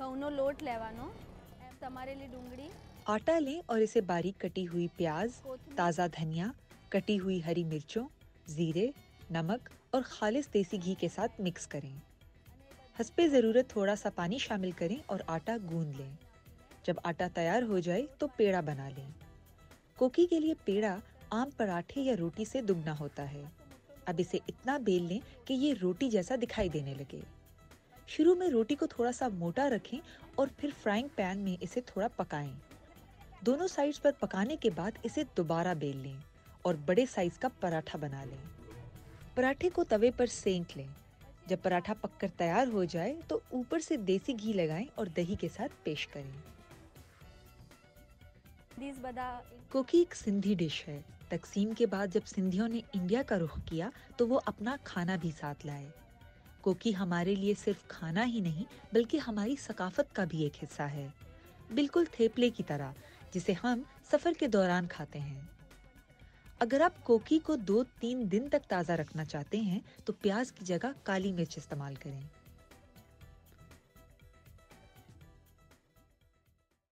ઘઉંનો લોટ લેવાનો, તમારે लिए ડુંગળી, आटा लें और इसे बारीक कटी हुई प्याज, कोथिंबीर, ताज़ा धनिया, कटी हुई हरी मिर्चों, जीरे, नमक और खालिस देसी घी के साथ मिक्स करें। हसबे ज़रूरत थोड़ा सा पानी शामिल करें और आटा गूंद लें। जब आटा तैयार हो जाए तो पेड़ा बना लें। कोकी के लिए पेड़ा आम पराठे या रोटी से दुगना होता है। अब इसे इतना बेल लें कि ये रोटी जैसा दिखाई देने लगे। शुरू में रोटी को थोड़ा सा मोटा रखें और फिर फ्राइंग पैन में इसे थोड़ा पकाएं। दोनों साइड्स पर पकाने के बाद इसे दोबारा बेल लें और बड़े साइज का पराठा बना लें। पराठे को तवे पर सेंक लें। जब पराठा पककर तैयार हो जाए तो ऊपर से देसी घी लगाएं और दही के साथ पेश करें। these બધા कोकी एक सिंधी डिश है। तकसीम के बाद जब सिंधियों ने इंडिया का रुख किया तो वो अपना खाना भी साथ लाए। कोकी हमारे लिए सिर्फ खाना ही नहीं बल्कि हमारी सकाफत का भी एक हिस्सा है, बिल्कुल थेपले की तरह, जिसे हम सफर के दौरान खाते हैं। अगर आप कोकी को 2-3 दिन तक ताज़ा रखना चाहते हैं तो प्याज की जगह काली मिर्च इस्तेमाल करें।